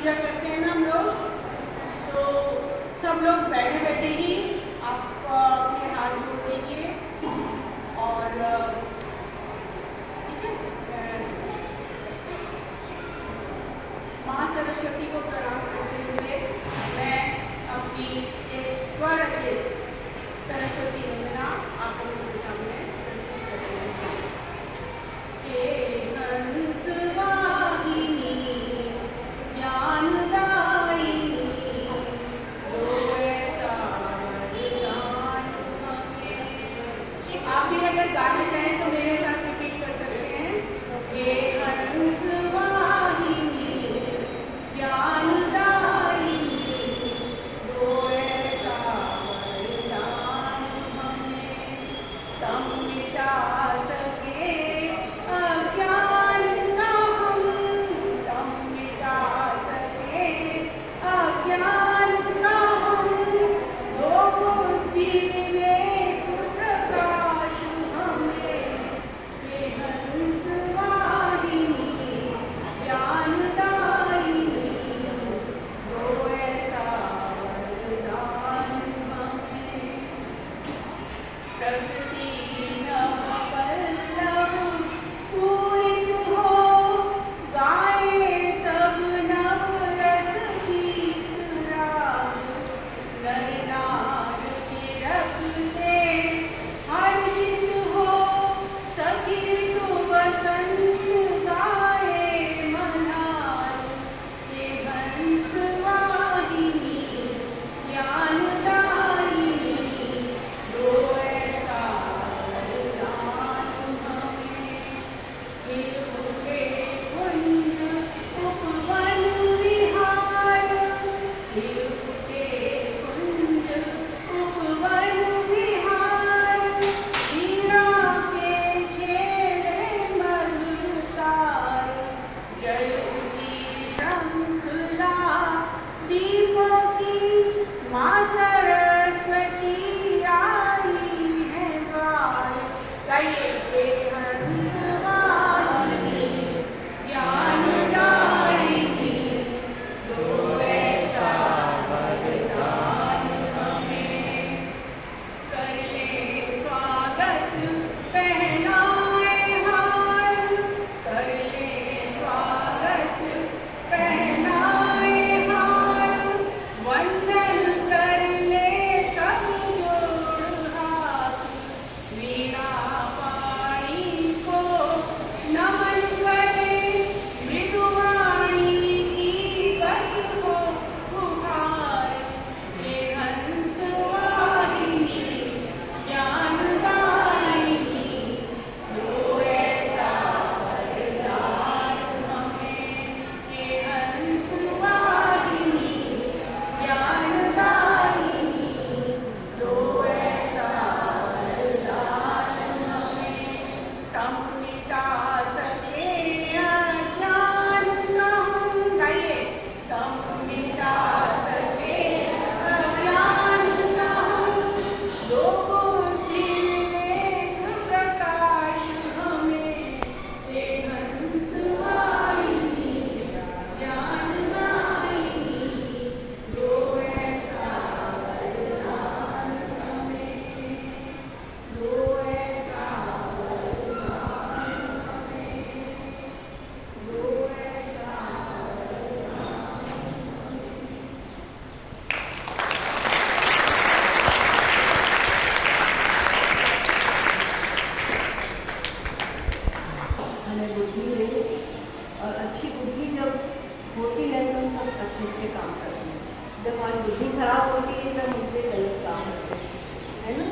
पूजा करते हैं ना हम लोग, तो सब लोग बैठे बैठे ही आप अपने हाथ जोड़ लीजिए और माँ सरस्वती को प्रणाम करते हुए मैं अपनी एक स्वरचित सरस्वती वंदना आप लोगों के सामने प्रस्तुत करती हूँ। आप भी अगर गाना चाहें तो मेरे साथ रिपीट कर सकते हैं। हे हंस वाहिनी ज्ञानदायिनी, दो ऐसा वरदान हमें, तम मिटा सके अज्ञान का हम, तम मिटा सके अज्ञान का हम, दो बुद्धि विवेक प्रकाश हमें। हे हंस वाहिनी ज्ञानदायिनी, दो ऐसा वरदान हमें। प्रकृति नव पल्लव पूरित हो, गाए सब नव रस गीत राग, नर नार तिरक से हर्षित हो, सखी बसंत गाए मनार। हे हंस वाहिनी ज्ञानदायिनी, दो ऐसा वरदान हमें। हिलुके कुंज उपवन विहार, हिलुके कुंज उपवन विहार, हीरा के छेड़े मधुर तार, जय उठी शंखला दीपों की, माँ सरस्वती आई है द्वार। गाइए। हे हंस वाहिनी ज्ञानदायिनी, दो ऐसा वरदान हमें। कर ले स्वागत पहनाए हार, कर ले स्वागत पहनाए हार, वंदन कर ले सब जोड़ हाथ, वीणा पाणी को नमन करे, मृदुवाणी की बस हो पुकार। हे हंस वाहिनी ज्ञानदायिनी, दो ऐसा वरदान हमें। हे हंस वाहिनी ज्ञानदायिनी, दो ऐसा वरदान हमें। तम मिटा सके अज्ञान का हम, गाइए। तम मिटा सके अज्ञान का हम, दो बुद्धि विवेक प्रकाश हमें। हे हंस वाहिनी ज्ञानदायिनी, दो ऐसा वरदान हमें, दो ऐसा वरदान हमें, दो ऐसा हमें बुद्धि दे, और अच्छी बुद्धि जब होती है तो हम सब अच्छे से काम करते हैं। जब हमारी बुद्धि खराब होती है तब मुझसे गलत काम होते हैं, है ना।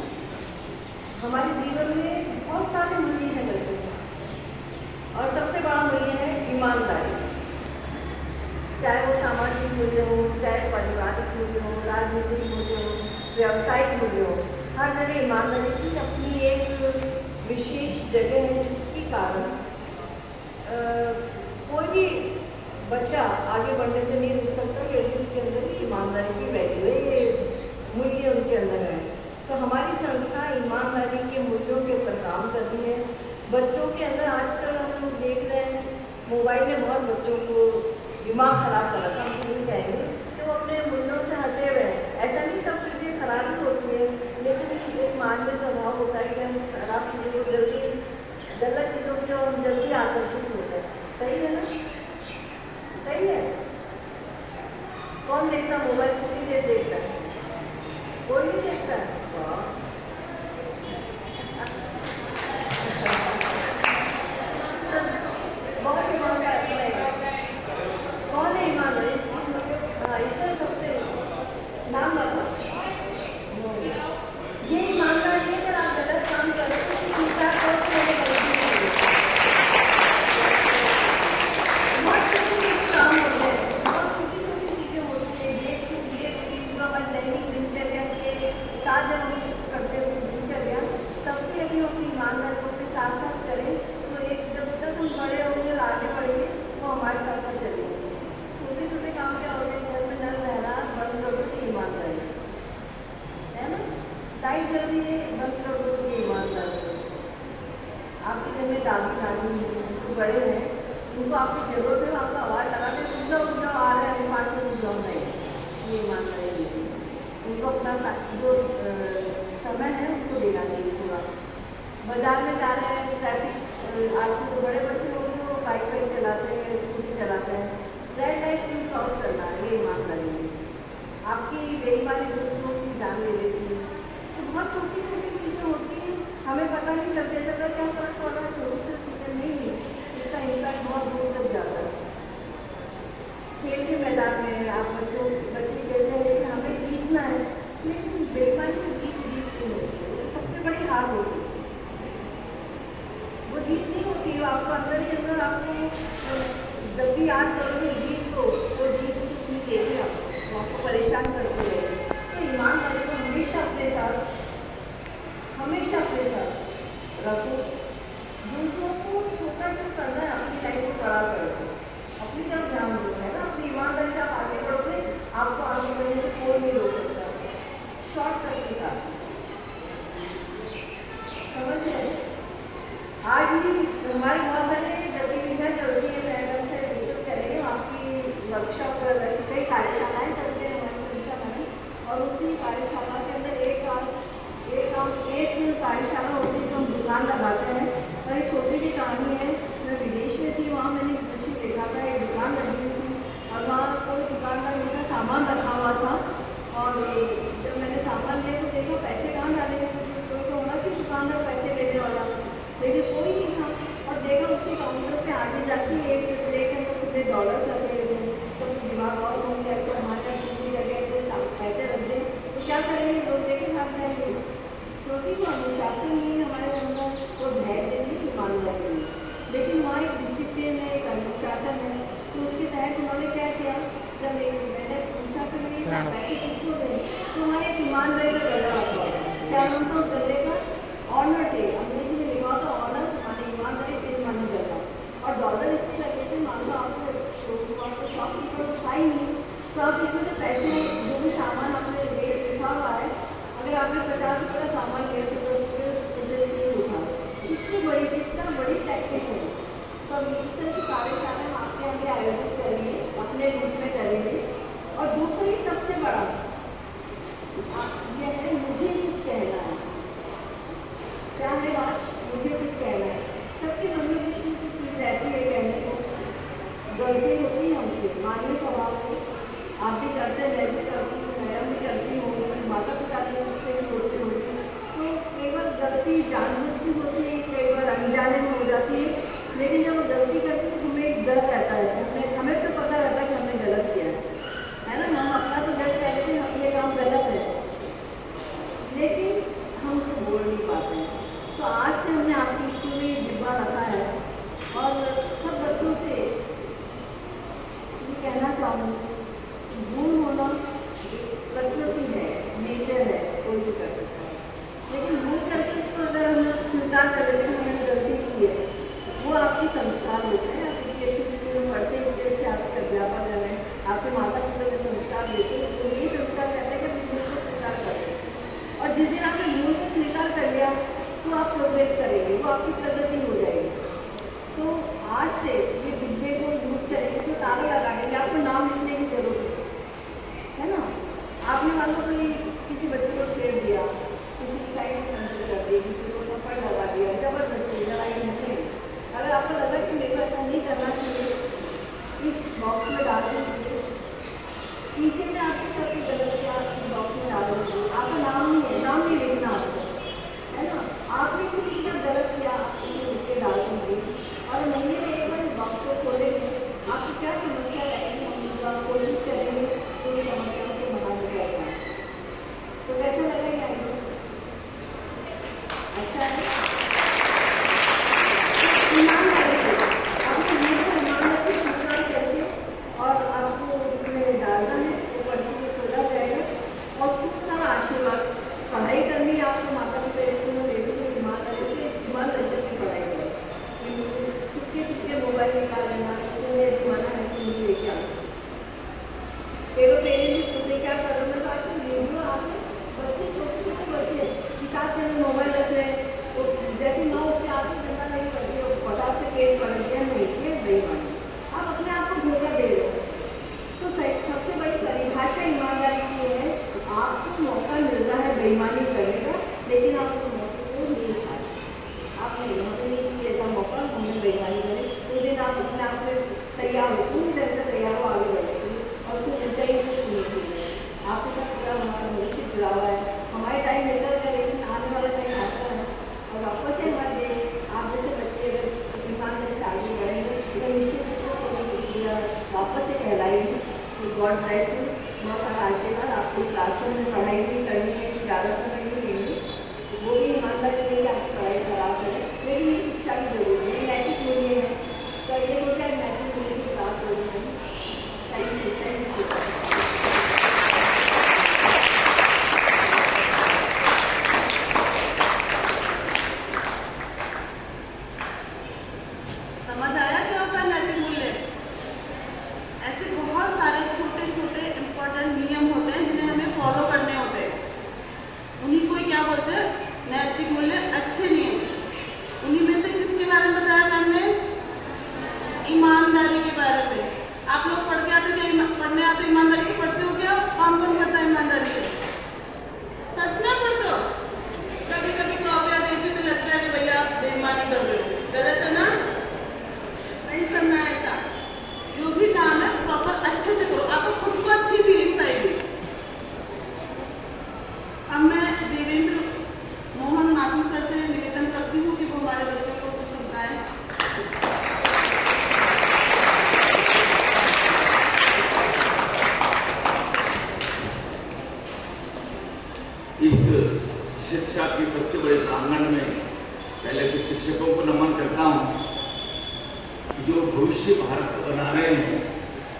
हमारे जीवन में बहुत सारे मूल्य हैं बच्चों के, और सबसे बड़ा मूल्य है ईमानदारी। चाहे वो सामाजिक मूल्य हो, चाहे पारिवारिक मूल्य हो, राजनीतिक मूल्य हो, व्यावसायिक मूल्य हो, हर जगह ईमानदारी की अपनी एक विशेष जगह है, जिसके कारण कोई भी बच्चा आगे बढ़ने से नहीं रुक सकता यदि उसके अंदर ही ईमानदारी की वैल्यू है, ये मूल्य उनके अंदर है। तो हमारी संस्था ईमानदारी के मूल्यों के ऊपर काम करती है। बच्चों के अंदर आजकल हम लोग देख रहे हैं मोबाइल ने बहुत बच्चों को दिमाग खराब कर रखा, हम नहीं कहेंगे कि वो अपने मुद्दों से हटे हुए हैं। ऐसा नहीं सब चीज़ें खराब ही होती है, लेकिन एक मानवीय स्वभाव होता है कि हम खराब चीज़ों को जल्दी, गलत चीज़ों को हम जल्दी आकर्षित होते हैं। सही है ना? सही है। कौन देखता मोबाइल, कितनी देर देखता है? कोई नहीं देखता है। बहुत ईमानदार है। कौन है ईमानदार? हाँ, इसका सबसे नाम बताओ। ये ईमानदार ये अगर आप गलत काम करें तो स्वीकार करो कि मैंने गलती की है। बहुत छोटी-छोटी काम होते हैं, बहुत छोटी-छोटी चीज़ें होती हैं। ये पूरा हमारी दैनिक दिनचर्या के साथ जब हम करते हुए दिनचर्या, तब भी यदि हम अपनी ईमानदारियों के साथ साथ करें तो एक जब तक हम बड़े होंगे और आगे बढ़ेंगे वो हमारे साथ साथ चलेंगे। छोटे-छोटे काम क्या होते हैं, घर में नल बहना बंद कर दो कि ईमानदारी है ना, लाइट जल रही है बंद कर दो कि ईमानदारी। आपके घर में दादी नानी जो बड़े हैं उनको आपकी जरूरत है, आपका आवाज़ लगा के उठ जाओ आ रहे हैं पार्टी उठ जाओ, नहीं, ये ईमानदारी नहीं है। उनको अपना जो समय है उनको देना चाहिए पूरा। बाजार में जा रहे हैं, ट्रैफिक आपके जो बड़े बच्चे होंगे वो बाइक वाइक चलाते हैं, स्कूटी चलाते हैं, रेड लाइट क्यों क्रॉस करना है, ये ईमानदारी है। आपकी बेईमानी दूसरों की जान ले लेती है। तो बहुत छोटी छोटी चीज़ें होती हैं, हमें पता नहीं चलते चलता क्या फर्क पड़ रहा है, छोटी छोटी चीज़ें नहीं, इसका इम्पैक्ट बहुत दूर तक जाता है। खेल के मैदान में आप बच्चे खेलते हैं लेकिन हमें जीतना है, लेकिन बेईमानी को जीत नहीं होती है, वो सबसे बड़ी हार होती है। वो जीत नहीं होती है, आपको अंदर ही अंदर आपको जब भी याद करोगे जीत को, वो जीत नहीं देगी आपको परेशान करती है। तो ईमानदारी को हमेशा अपने साथ रखो। दूसरों को छोटा जो करना है अपनी लाइफ को बड़ा करो, अपनी तरफ ध्यान दो, है ना। अपनी ईमानदारी से आप आगे बढ़ोगे, आपको आगे बढ़ने से कोई नहीं रोक सकता। शॉर्टकट के साथ समझ रहे। आज भी हमारी बहुत सारी गतिविधियाँ चलती है, मैडम से डिस्कस करेंगे, आपकी वर्कशॉप कई कार्यशालाएँ चलते हैं हमारी संस्था में, और उसी कार्यशाला के अंदर एक कार्यशाला होती है जो हम दुकान लगाते हैं। और एक छोटी सी कहानी है, मैं विदेश में थी, वहाँ मैंने एक दृश्य देखा था, एक दुकान लगी हुई थी और वहाँ कोई दुकानदार मेरा सामान रखा हुआ था, और जब मैंने सामान लिया तो देखा पैसे कहाँ डाले, कोई तो होना कि दुकानदार पैसे लेने वाला, लेकिन कोई नहीं था। और देखा उसके काउंटर पे आगे जाके एक लेकर तो कितने डॉलर लगे हुए, तो दिमाग और घूम गया कि हमारे दूसरी जगह पैसे रख दें तो क्या करेंगे, लोग देखे भाग जाएंगे। क्योंकि वो अनुशासन नहीं है हमारे अंदर, वो धैर्य नहीं, ईमानदारी नहीं, लेकिन वहाँ एक डिसिप्लिन है, एक अनुशासन है। तो उसके तहत उन्होंने क्या किया, जब मैंने पूछा कि मेरे पैसे किसको दें, तो वहाँ एक ईमानदारी का गला हुआ, क्या उनको गले का ऑनर थे, अंग्रेजी में लिखा था ऑनर माने ईमानदारी, फिर मानी जाता। और डॉलर इसके लगे थे, मान लो आपको शॉपकीपर था ही नहीं, तो आप इसमें से पैसे जो भी सामान आपने रेट लिखा हुआ है, अगर आपने 50 रुपये का सामान लिया तो 10 रुपये नहीं उठा, कितना बड़ी टैक्टिस है। तो अब इस तरह की कार्यशाला हम आपके आगे आयोजित करेंगे, अपने रूप में करेंगे। और दूसरी सबसे बड़ा यह है, मुझे कुछ कहना है। क्या है बात, मुझे कुछ कहना है। सबकी मन में कुछ चीज़ रहती है कहने को, गलती होती है हमसे, मानवीय स्वभाव है, आप भी करते हैं, मैं भी करती हूँ, मैडम भी करती हूँ, माता पिता भी मुझसे भी होती होगी। तो कई बार गलती जानबूझ की होती है, कई बार अनजाने में हो जाती है, लेकिन जब वो गलती करते हैं तो हमें एक डर रहता है, हमें तो पता रहता है कि हमने गलत किया है ना, हम अपना तो डर कहते हैं हम ये काम गलत है, लेकिन हम उसको बोल नहीं पाते हैं। तो आज से हमने आपकी स्कूल में डिब्बा रखा है और सब बच्चों से पीछे में आपके सबकी गलत है, आपकी बॉक्स में डाल दो, आपका नाम नहीं है, नाम नहीं लिखना आपको, है ना। आपने कुछ किया गलत किया, आपको लिख के डाल देंगे और महीने में एक बार बॉक्स को खोलेंगे, आपको क्या समस्या रहेगी हम लोग कोशिश करेंगे पूरी समस्याओं से बाहर निकलना। तो कैसा लगेगा आपको? अच्छा है। ईमानदारी से आपको ईमानदारी से संस्कार करके और आपको उसमें डालना है, वो पढ़ने में खोला जाएगा और खूब सारा आशीर्वाद। पढ़ाई करनी है आपको, माता पिता स्कूल में दे देंगे, ईमानदारी से पढ़ाई करें, चुपके मोबाइल निकाल लेना, तुम्हें जमाना है तो मुझे लेके आना। तेरे पेरेंट्स तुम्हें क्या कर रहे हैं, आजकल वीडियो आपने बच्चे छोटे बच्चे किताब से मोबाइल रख रहे हैं, तो जैसे 9 से आते जमा नहीं करते हो, फटाक से केस पढ़ दिया, नहीं किए बेईमानी, आप अपने आप को धोखा दे रहे हो। तो सबसे बड़ी परिभाषा ईमानदारी की है, आपको मौका मिल रहा है बेईमानी करने का, लेकिन आप उस मौके को नहीं उठाए, आपने नहीं किया था मौका, हमने बेईमानी करी, उस दिन आप अपने आप में तैयार हो, पूरी तरह से तैयार हो आगे बढ़ेगी और कुछ ऊंचाई को सुनी चाहिए। आपके साथ पूरा हमारा भविष्य जुड़ा हुआ है, हमारे टाइम निकल कर, लेकिन आने वाला टाइम आता है और वापस से हमारे देश आप जैसे बच्चे अगर ईमानदारी से आगे बढ़ेंगे तो निश्चित रूप से वापस से कहलाएंगे। तो गॉड ब्लेस यू, बहुत सारा आशीर्वाद। आपको क्लासरूम में पढ़ाई भी करनी है, इजाज़त तो नहीं देंगे, वो भी ईमानदारी नहीं है, आपकी पढ़ाई खराब करें, लेकिन ये शिक्षा की जरूरत है, नैतिक मूल्य है, तो ये होता है नैतिक मूल्य की क्लास हो रही है। Thank you, thank you. समझ आया क्या होता है नैतिक मूल्य? ऐसे बहुत सारे छोटे छोटे इंपॉर्टेंट नियम होते हैं जिन्हें हमें फॉलो करने होते हैं, उन्हीं को ही क्या बोलते हैं? नैतिक मूल्य, अच्छे नियम। उन्हीं में से किसके बारे में बताया हमने? ईमानदारी के बारे में। आप लोग पढ़ के आते क्या? पढ़ने आते ईमानदारी से पढ़ते हो क्या? कौन कौन करता है ईमानदारी से? सच में पढ़ते हो? कभी कभी कॉपियाँ देखते तो लगता है कि भैया आप बेईमानी कर रहे हो, गलत है ना? नहीं करना है ऐसा। जो भी काम है प्रॉपर अच्छे से करो, आपको खुद को अच्छी फीलिंग आएगी। अब मैं देवेंद्र मोहन माथुर सर से निवेदन करती हूँ कि वो हमारे बच्चों को कुछ समझाएं। इस शिक्षा के सबसे बड़े प्रांगण में पहले तो शिक्षकों को नमन करता हूँ, जो भविष्य भारत बना रहे हैं,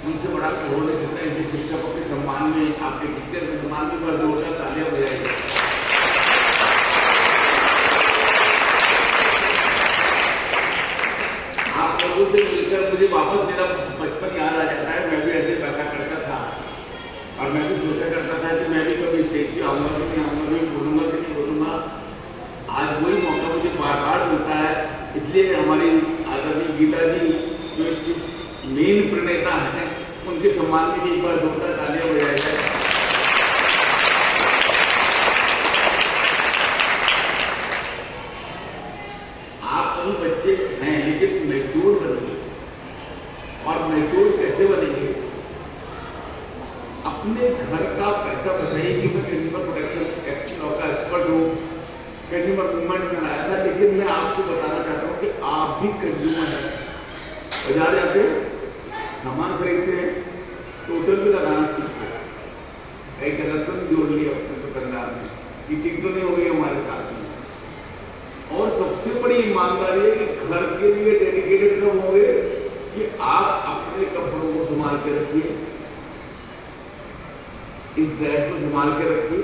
उनसे बड़ा हो नहीं सकता है कि शिक्षकों के सम्मान में, आपके टीचर के सम्मान में बड़ा जोरदार तालियां बजाएगी। आप लोगों से मिलकर मुझे वापस मेरा बचपन याद आ जाता है। मैं भी ऐसे पैसा करता था और मैं भी सोचा करता था कि मैं भी कभी स्टेज पे आऊँगा कि नहीं आऊँगा, भी बोलूँगा कि नहीं बोलूँगा। आज वही मौका मुझे बार बार मिलता है, इसलिए हमारी आदरणीय गीता जी जो इसकी मेन प्रणेता है, उनके सम्मान में एक बार जोरदार तालियां बजाई जाए। आप अभी बच्चे हैं लेकिन मैच्योर बनेंगे, और मैच्योर कैसे बनेंगे? अपने घर का पैसा बचाइए कि मैं कंज्यूमर प्रोटेक्शन एक्ट लॉ का एक्सपर्ट हूँ, कंज्यूमर मूवमेंट में आया था, लेकिन मैं आपको बताना चाहता हूँ कि आप भी कंज्यूमर हैं। बाजार जाते सामान खरीदते हैं, टोटल भी लगाना सीखते हैं, एक गलत भी जोड़ लिया अपने दुकानदार ने, मीटिंग तो नहीं हो गई हमारे साथ में। और सबसे बड़ी ईमानदारी है कि घर के लिए डेडिकेटेड कब होंगे कि आप अपने कपड़ों को संभाल के रखिए, इस ड्रेस को संभाल के रखिए,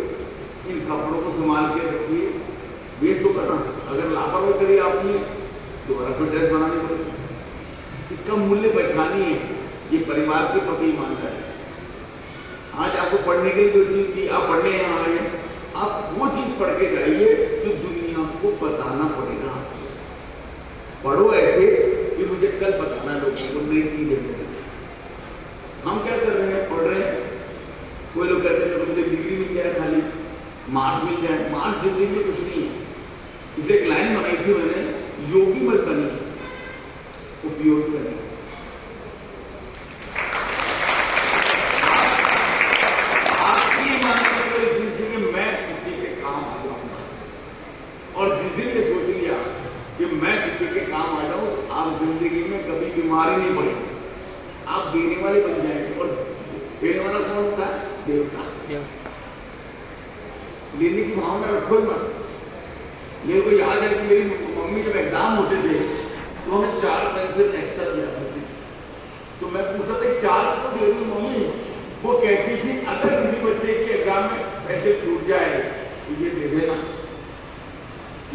इन कपड़ों को संभाल के रखिए। वेस्ट होगा ना, अगर लापरवाही करिए आपने दोबारा फिर ड्रेस बनानी पड़ेगी। इसका मूल्य बचानी है, ये परिवार के प्रति ईमानदारी है। आज आपको पढ़ने के लिए जो चीज की आप पढ़ने यहाँ आए हैं, आप वो चीज पढ़ के जाइए जो दुनिया को बताना पड़ेगा। पढ़ो ऐसे कि मुझे कल बताना लोगों को नई चीजें। हम क्या कर रहे हैं? पढ़ रहे हैं। कोई लोग कहते हैं मुझे डिग्री मिल जाए, खाली मार्क्स मिल जाए। मार्क्स जिंदगी में कुछ नहीं है। इसलिए एक लाइन बनाई थी मैंने, योगी मत बनिए, उपयोग करें। आप देने वाले बन जाएंगे। और देने वाला कौन होता है? देवता। लेने की भावना रखो ही मत। मेरे को याद है कि मेरी मम्मी जब एग्जाम होते थे तो हमें 4 पेंसिल एक्स्ट्रा दिया करती थी। तो मैं पूछता था 4 को दे दूं मम्मी? वो कहती थी अगर किसी बच्चे के एग्जाम में पैसे छूट जाए तो ये दे देना।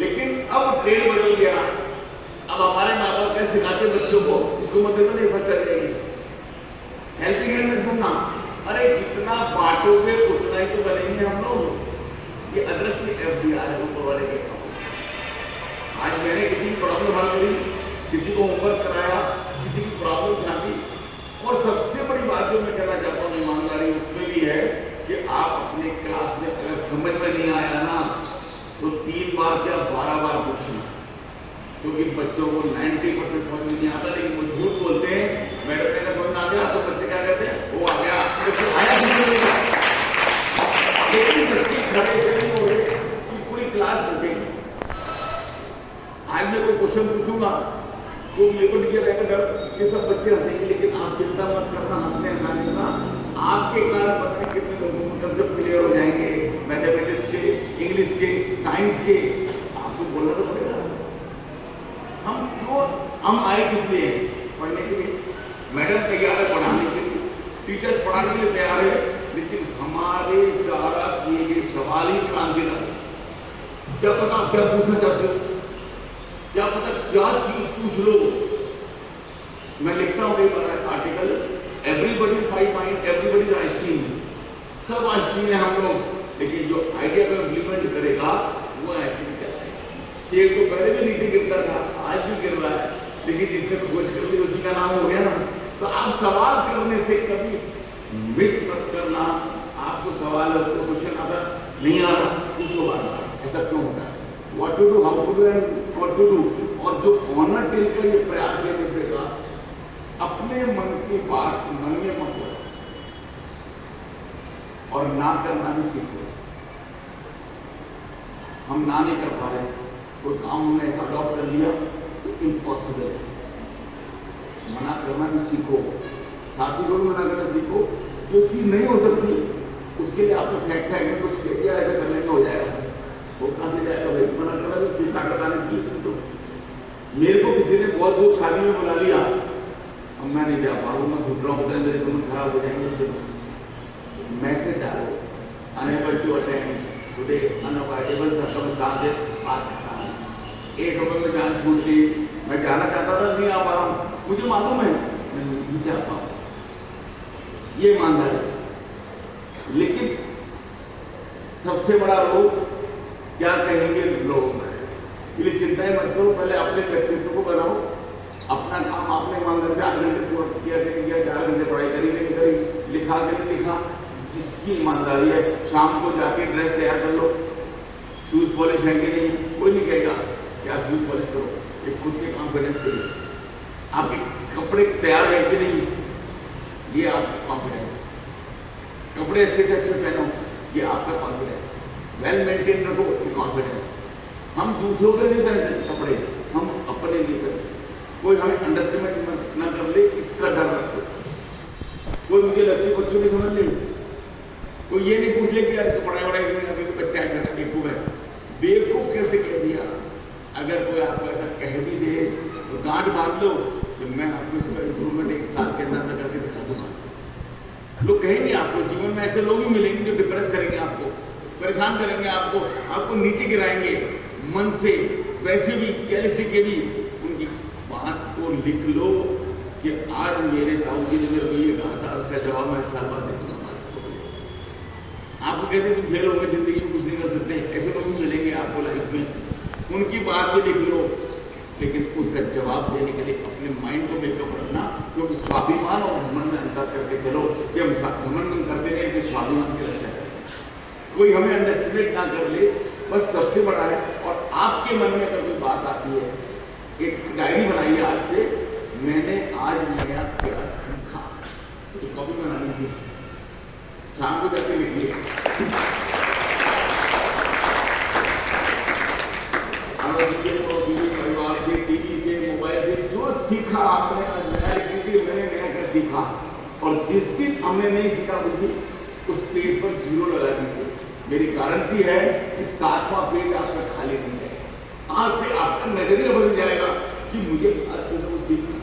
लेकिन अब ट्रेंड बदल गया। अब हमारे माँ बाप क्या सिखाते बच्चों को, इसको मत देना, नहीं फंस जाएगी। हेल्पिंग हैंड में सुनना, अरे जितना बांटोगे उतना ही तो बनेंगे हम लोग। ये अदृश्य FDR है ऊपर वाले के। आज मैंने किसी की प्रॉब्लम हल करी, किसी को होमवर्क कराया, किसी की प्रॉब्लम झांकी। और सबसे बड़ी बात जो मैं कहना चाहता हूँ ईमानदारी उसमें भी है कि आप अपने क्लास में अगर समझ में नहीं आया ना तो 3 बार क्या 12 बार पूछना। क्योंकि बच्चों को 90% समझ में नहीं आता, लेकिन वो झूठ बोलते हैं। मैडम ने समझ में आ गया तो बच्चे क्या कहते हैं? वो आ गया, आया लेकिन बच्चे खड़े नहीं हो रहे कि पूरी क्लास रुकेगी। आज मैं कोई क्वेश्चन पूछूंगा तो मेरे को लिखा रहेगा डर ये सब बच्चे हंसेंगे, लेकिन आप चिंता मत करना, हंसने हंसाने का आपके कारण पता नहीं कितने लोगों को कंसेप्ट क्लियर हो जाएंगे, मैथमेटिक्स के, इंग्लिश के, साइंस के। आपको बोलना तो पड़ेगा। हम आए किस लिए? पढ़ने के लिए। मैडम तैयार है पढ़ाने के लिए, टीचर्स पढ़ाने के लिए तैयार है, लेकिन हमारे द्वारा किए गए सवाल ही छान के रहे। क्या पता आप क्या पूछना चाहते हो, क्या पता क्या चीज पूछ लो। मैं लिखता हूँ एक article, everybody five mind, everybody Einstein. सब आइंस्टीन है हम लोग, लेकिन जो आइडिया को इम्प्लीमेंट करेगा वो आइंस्टीन कहता है। एक तो पहले भी नीचे गिरता था, आज भी गिर रहा है, लेकिन जिसने खोज कर ली उसी का नाम हो गया ना। तो आप सवाल करने से कभी मिस मत करना। आपको सवाल तो क्वेश्चन आता नहीं आ रहा, पूछो बार-बार ऐसा क्यों होता है, what to do, how to do and what to do. और जो ऑनर टेल का ये प्रयास लेने देगा, अपने मन की बात मन में मत करो और ना करना भी सीखो। हम ना नहीं कर पा रहे, कोई काम हमने ऐसा अडॉप्ट कर लिया तो इम्पॉसिबल है। मना करना भी सीखो, साथी को भी मना करना सीखो। जो चीज नहीं हो सकती उसके लिए आपको फैक्ट में कुछ कह दिया, ऐसा करने का हो जाएगा, वो कहाँ से जाएगा भाई। मना करना भी चिंता करना नहीं। तो मेरे को किसी ने बहुत बहुत शादी में बुला लिया, अब मैं नहीं जा पा रहा हूँ, मैं घुट रहा हूँ, मेरे संबंध खराब हो जाएंगे उससे। मैसेज डालो, unable to attend today, unavoidable circumstances, बात करता हूँ। 1 रुपये में जान छूट गई, मैं जाना चाहता था, नहीं आ पा रहा हूँ, मुझे मालूम है मैं नहीं जा पाऊँ, ये ईमानदारी है। लेकिन सबसे बड़ा रोग क्या कहेंगे लोग, इसलिए चिंताएं मत करो। पहले अपने व्यक्तित्व को बनाओ, अपना काम आपने ईमानदारी से 8 घंटे किया, 4 घंटे पढ़ाई करी नहीं करी, लिखा कि नहीं लिखा, इसकी ईमानदारी है। शाम को जाके ड्रेस तैयार कर लो, शूज पॉलिश है कि नहीं, कोई नहीं कहेगा कि आप शूज पॉलिश करो, एक खुद के कॉन्फिडेंस के लिए। आपके कपड़े तैयार है कि नहीं, ये आपका कॉन्फिडेंस। कपड़े अच्छे से अच्छे पहनो, ये आपका कॉन्फिडेंस। वेल मेंटेन रखो, ये कॉन्फिडेंस। हम दूसरों के लिए पहनते कपड़े, हम अपने लिए पहनते। कोई हमें अंडरस्टैंड न कर ले, इसका डर रखो। कोई मुझे लक्ष्य बच्चों की समझ नहीं, कोई ये नहीं पूछ ले कि यार पढ़ाई वढ़ाई बच्चा है बेवकूफ है। बेवकूफ कैसे कह दिया? अगर कोई आपको ऐसा कह भी दे तो गांठ बांध लो कि मैं आपको इसका इम्प्रूवमेंट 1 साल के अंदर करके दिखा दूंगा। लोग कहेंगे आपको, जीवन में ऐसे लोग भी मिलेंगे जो डिप्रेस करेंगे आपको, परेशान करेंगे आपको नीचे गिराएंगे मन से। वैसे भी कैसे के भी उनकी बात को लिख लो कि आज मेरे ताऊ जी ने मेरे को ये कहा था, उसका जवाब मैं 1 साल बाद दे दूंगा। आपको कहते तुम फेल होंगे, जिंदगी में कुछ नहीं कर सकते, ऐसे लोग मिलेंगे आपको लाइफ में। उनकी बात भी लिख लो, लेकिन उसका जवाब देने के लिए अपने माइंड को मेकअप रखना। क्योंकि स्वाभिमान और घमंड में अंतर करके चलो, कि हम घमंड करते नहीं कि स्वाभिमान की रक्षा करें। कोई हमें अंडरस्टिमेट ना कर ले, बस सबसे बड़ा है। और आपके मन में अगर कोई बात आती है, एक डायरी बनाइए आज से, मैंने आज नया क्या सीखा, तो कॉपी बना लीजिए, शाम को जाके लिखिए। परिवार से, टीवी से, मोबाइल से जो सीखा आपने, नया लिखिए, मैंने नया सीखा, और जिस दिन हमने नहीं सीखा बुद्धि, उस पेज पर 0 लगा दीजिए। मेरी गारंटी है कि 7वां पेज आपका खाली नहीं जाएगा। आज से आपका नजरिया बदल जाएगा कि मुझे सीखना,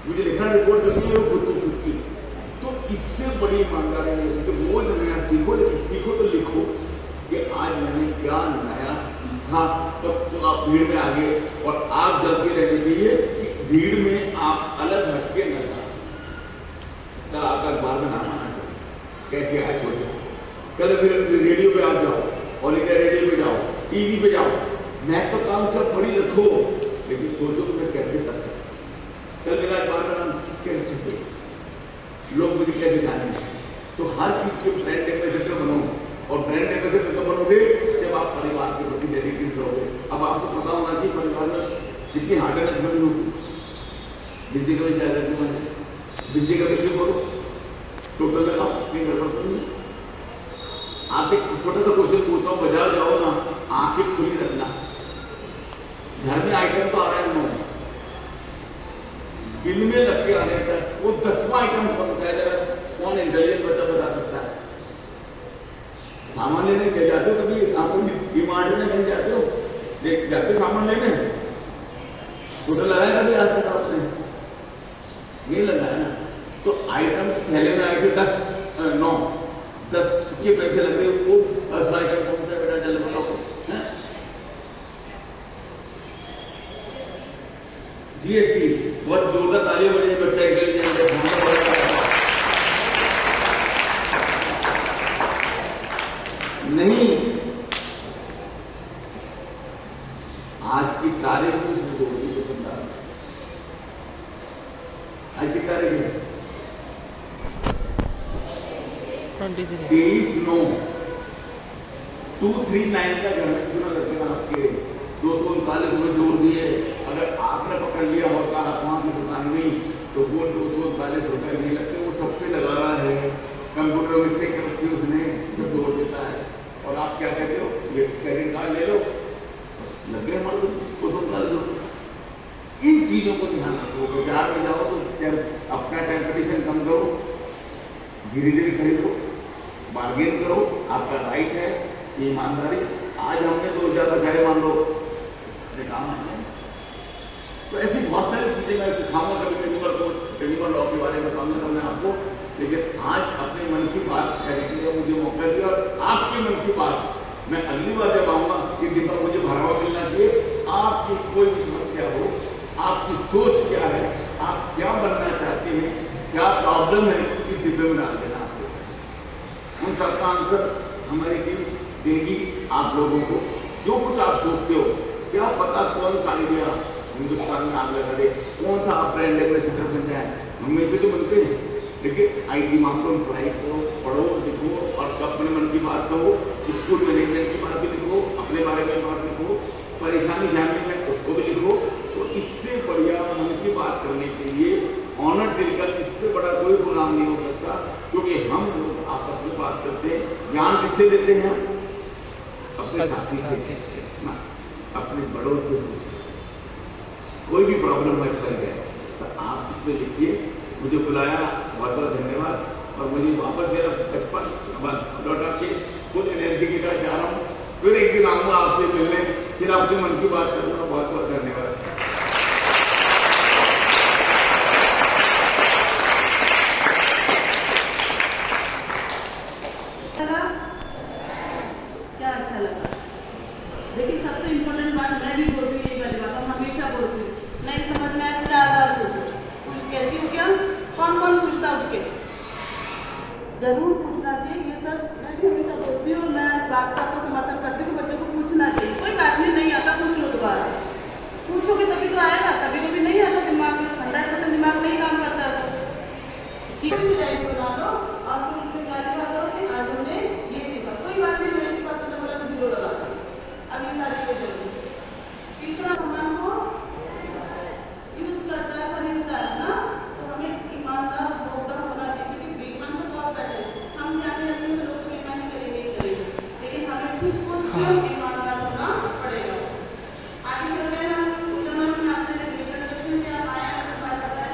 मुझे लिखना, रिपोर्ट करनी है, वो खुद की। तो इससे बड़ी ईमानदारी नहीं है। तो रोज नया सीखो, लेकिन सीखो तो लिखो कि आज मैंने क्या नया सीखा। तो आप भीड़ में आगे, और आप जल्दी रहनी चाहिए कि भीड़ में आप अलग हटके न जाए। कल आपका अखबार में नाम आना चाहिए, कैसे आए सोचो। कल फिर रेडियो पे आप जाओ, ऑल इंडिया रेडियो पे जाओ, टीवी पे जाओ। मैं तो काम सब पढ़ी रखो, लेकिन सोचो कि मैं कैसे कर सकता। कल मेरा अखबार का नाम कैसे छपे, लोग मुझे कैसे जाने। तो हर चीज के ब्रांड एम्बेसडर बनो, और ब्रांड एम्बेसडर तो बनोगे जब आप परिवार के प्रति डेडिकेटेड रहोगे। अब आपको पता होना चाहिए परिवार में कितनी हार्डनेस बनी होगी। बिजली का भी ज्यादा क्यों है, बिजली का भी क्यों करो, टोटल लगाओ, नहीं गड़बड़ तो नहीं। आप एक छोटा सा क्वेश्चन पूछता हूँ, बाजार जाओ ना, आंखें खुली रखना। घर में आइटम तो आ रहा है, बिल में लग के आने का वो 10वां आइटम कौन सा है, कौन इंटेलिजेंट बता सकता है। सामान लेने चले जाते हो, कभी आप डिमांड में नहीं जाते हो, देख जाते सामान लेने, टोटल लगाया कभी आज तक आपने नहीं लगाया ना। तो आइटम थैले में आए थे 10 के पैसे लग रहे, वो 10 आइटम कौन सा बेटा, जल्द बताओ। जीएसटी बहुत जोरदार तालियां बजाई बच्चा इंटेलिजेंट नहीं। आज की तारीख में आज की तारीख है 23/9 का घर में चुना लगेगा आपके 239 में जोड़ दिए। अगर आपने पकड़ लिया होता वहाँ की दुकान में, तो वो 239 रुपए नहीं लगते, वो सब पे लगा रहा है। कंप्यूटर मिस्टेक रखी उसने, जो जोड़ देता है। और आप क्या कहते हो, ये क्रेडिट कार्ड ले लो, लगे हमारे 239 रुपये। इन चीजों को ध्यान रखो। बाजार में जाओ तो अपना टेम्परेचर कम करो, धीरे धीरे खरीदो, बार्गेन करो, आपका राइट है, ईमानदारी। आज हमने 2000 बचाए, मान लो काम है। तो ऐसी बहुत सारी चीजें मैं सिखाऊंगा, कभी टेक्निकल लॉ के बारे में बताऊंगा मैं आपको। लेकिन आज अपने मन की बात कहने के लिए मुझे मौका दिया, और आपके मन की बात मैं अगली बार जब आऊंगा कि दिन मुझे भरावा मिलना चाहिए। आपकी कोई भी समस्या हो, आपकी सोच क्या है, आप क्या बनना चाहते हैं, क्या प्रॉब्लम है, इस डिब्बे में डाल देना आपको। उन सबका आंसर हमारी टीम देगी आप लोगों को। जो कुछ आप सोचते हो, क्या पता कौन सा आइडिया हिंदुस्तान में आग लगा दे, कौन सा आप ब्रांड एम्बेसडर बन जाए। हम में से तो बनते हैं, लेकिन आईटी मामलों में पढ़ाई करो, पढ़ो, लिखो, और अपने मन की बात कहो। स्कूल मैनेजमेंट की बात भी लिखो, अपने बारे में बात लिखो, परेशानी जानने में उसको भी लिखो। तो इससे बढ़िया मन की बात करने के लिए ऑनर दिलकर इससे बड़ा कोई गुलाम नहीं हो सकता। क्योंकि हम लोग आपस में बात करते हैं, ज्ञान किससे देते हैं, अपने साथी से, अपने बड़ों से। कोई भी प्रॉब्लम है सर है तो आप इसमें लिखिए। मुझे बुलाया, बहुत बहुत धन्यवाद। और मुझे वापस मेरा बचपन लौटा के खुद एनर्जी की तरह जा रहा हूँ। फिर एक दिन आऊँगा आपसे मिलने, फिर आपसे मन की बात करूँगा। बहुत बहुत धन्यवाद। क्या अच्छा लगा? देखिए, सबसे इम्पोर्टेंट बात मैं भी बोलती हूँ, ये वाली बात हम हमेशा बोलती हूँ। नहीं समझ में आया 4 बार पूछ कहती हूँ। क्या कौन कौन पूछता उसके, जरूर पूछना चाहिए। ये सब मैं भी हमेशा बोलती हूँ, मैं बात का समर्थन करती हूँ। बच्चों को पूछना चाहिए, कोई बात नहीं आता पूछ लो दोबारा। पूछोगे तभी तो आएगा, कभी कभी नहीं आता दिमाग में, 100% दिमाग नहीं काम करता है। ठीक है, बना लो और फिर उसमें क्या लिखा करो कि आज हमने ये सीखा। कोई बात नहीं, मेरी बात तो बोला तो लगा अगली तारीख को चलती। तीसरा भगवान को यूज करता है, खरीदता है ना, तो हमें ईमानदार होना चाहिए। क्योंकि बेईमान तो बहुत बैठे, हम जाने लगेंगे तो लोग बेईमानी करेंगे ही करेंगे, लेकिन हमें खुद को ईमानदार होना पड़ेगा। आगे चल रहे हैं हम जमाने में आपसे निकल सकते हैं। क्या आया है बात करता है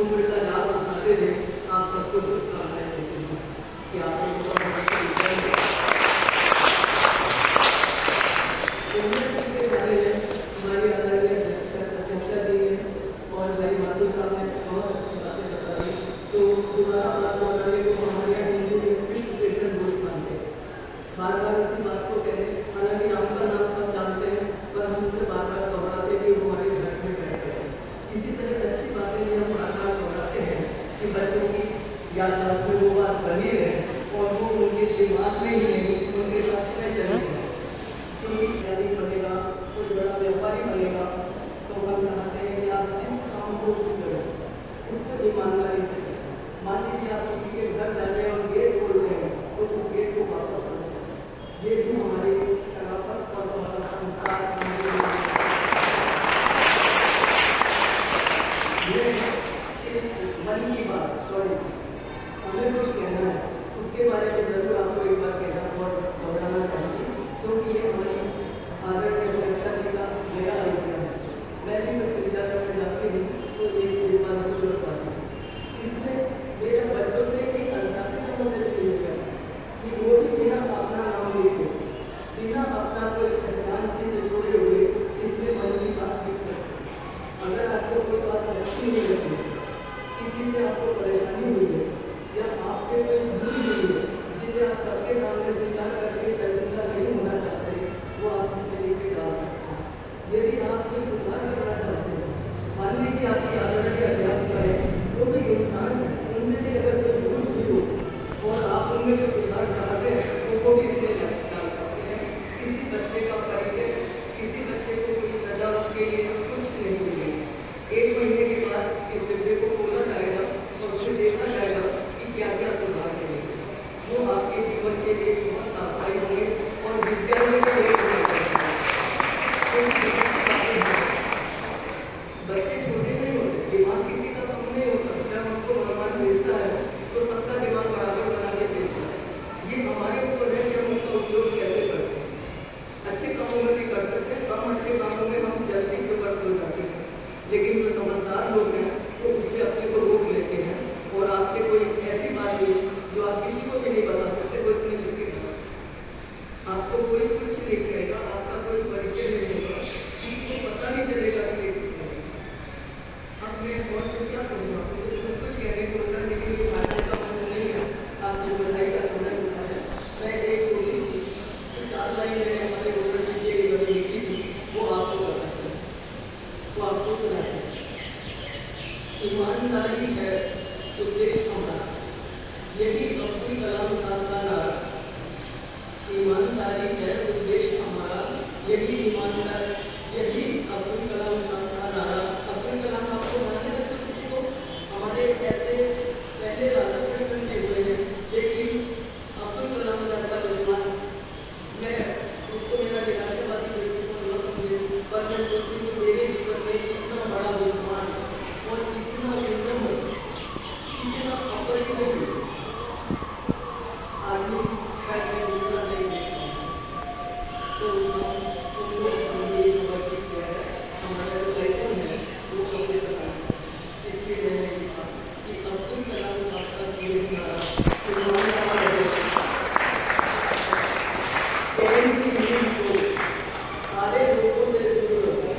उम्र का लाभ उठाते हुए आप सबको शुभकामनाएं देती हूँ कि आप लोगों को के बारे में हमारी आदरणीय अध्यक्षा जी ने और भाई माधु साहब ने बहुत अच्छी बातें बताई। तो दोबारा बात बताने को हमारे यहाँ हिंदी में प्रेजेंटेशन दोष मानते हैं, बार बार इसी बात को कहें, हालांकि आपका नाम सब जानते हैं पर हम उससे बार बार दोहराते कि वो हमारे घर में बैठते हैं। इसी तरह अच्छी बातें भी हम बार बार दोहराते हैं कि बच्चों की याददाश्त में वो बात बनी रहे और वो उनके दिमाग में ही नहीं उनके साथ में चले जाए। क्योंकि बनेगा कोई बड़ा व्यापारी बनेगा तो हम चाहते हैं कि आप जिस काम को करें उसको ईमानदारी से करें। मान लीजिए आप किसी के घर जा रहे हैं और गेट खोल रहे हैं तो उस गेट को वापस कर दें। ये भी हमारी शराफत और हमारा संस्कार मन की बात। सॉरी, हमें कुछ कहना है उसके बारे में जरूर आपको एक बार कहना और दोहराना चाहिए क्योंकि ये हमारी आदरणीय अध्यक्षा जी का नया आइडिया है। मैं भी सुविधा करने जाती हूँ तो एक बात जरूर बताती हूँ। इसमें मेरे बच्चों से एक अंदाजा मिल गया कि वो भी बिना अपना नाम लेके बिना अपना कोई पहचान चीज छोड़े हुए इसमें मन की बात लिख सकते। अगर आपको कोई बात अच्छी नहीं लगी, किसी से आपको परेशानी हुई है या आपसे कोई भूल हुई है जिसे आप सबके सामने स्वीकार करके शर्मिंदा नहीं होना चाहते, वो आप इसमें लिख के डाल सकते हैं। यदि आप कोई सुधार करना चाहते हैं, मान लीजिए आपकी आदरणीय अध्यापिका है, वो भी इंसान है, उनसे भी अगर कोई भूल हुई हो और आप उनमें जो सुधार चाहते हैं वो भी इसमें डाल सकते हैं। किसी बच्चे का परिचय, किसी बच्चे को कोई सजा उसके लिए कुछ नहीं मिलेगी। 1 महीने के बाद इस डिब्बे को खोला जाएगा और फिर देखा जाएगा कि क्या क्या सुधार करेंगे। वो आपके जीवन के लिए बहुत लाभकारी होंगे और विद्यालय को एक बच्चे छोटे नहीं होते, दिमाग किसी का कम नहीं होता। जब हमको भगवान मिलता है तो सबका दिमाग बराबर बना के देता है। ये हमारे ऊपर है कि हम उसका उपयोग कैसे करते हैं। अच्छे कामों में भी कर सकते हैं, कम अच्छे कामों में हम जल्दी के ऊपर हो जाते हैं, लेकिन जो समझदार लोग हैं वो उससे अपने को रोक लेते हैं और आपसे कोई ऐसी बात हुई जो आप किसी को भी नहीं बता सकते वो इसमें लिख के आपको कोई कुछ नहीं कहेगा, आपका कोई परिचय नहीं होगा, किसी को पता नहीं चलेगा कि ये किसका है। अब मैं और क्या करूँगा, मुझे कुछ कहने को होगा लेकिन ये भाषा का मन नहीं है। आपने बधाई का समय उठाया, मैं एक छोटी सी 4 लाइन मैंने हमारे ओनर जी की लिखी थी, वो आपको बताते हैं, वो आपको सुनाते हैं। ईमानदारी है उद्देश्य हमारा, यही अब्दुल कलाम साहब का नारा। ईमानदारी है उद्देश्य हमारा, यही यही अब्दुल कलाम साहब का नारा। अब्दुल कलाम आपको मानने सकते किसी को, हमारे ऐसे पहले राष्ट्रपति बने हुए हैं, लेकिन अब्दुल कलाम साहब का विद्वान मैं उसको मेरा निराशावादी दृष्टिकोण न समझे, पर मैं सोचती हूँ मेरे जीवन में इतना बड़ा विद्वान और इतना विनम्र, इतना अपरिचित आदमी शायद मैं दूसरा नहीं देखता हूँ। तो हमने ये समर्पित किया है, हमारा जो लेखन है वो कभी बताएं। इसके लिए मैंने लिखा कि अब्दुल कलाम साहब का जीवन नारा सारे लोगों से दूर रखें,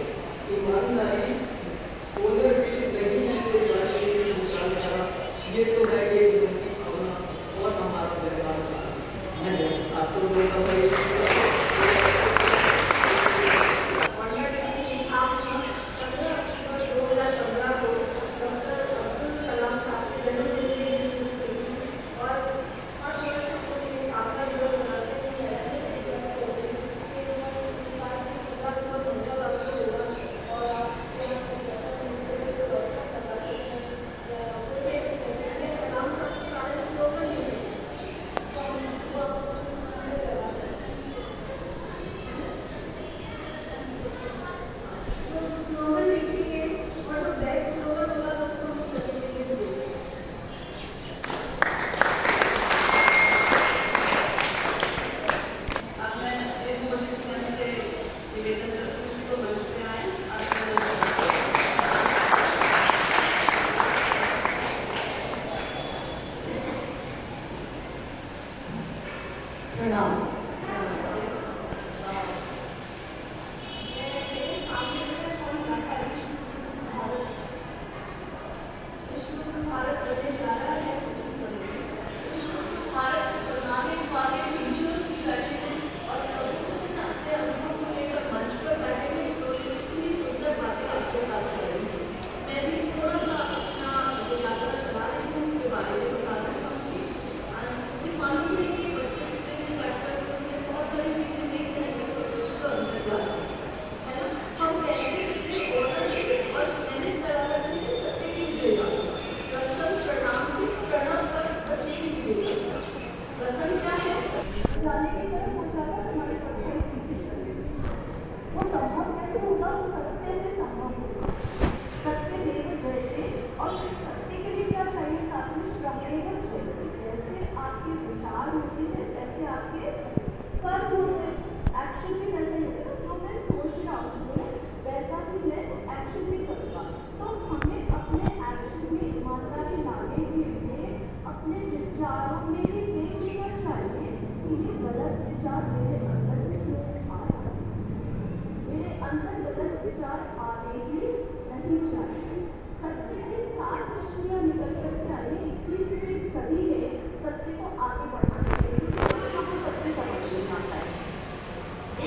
अंदर गलत विचार आने ही नहीं चाहिए। सत्य की 7 रश्मियाँ निकल करके आई 21वीं सदी में सत्य को आगे बढ़ाने के लिए बच्चों को सत्य समझ नहीं आता है।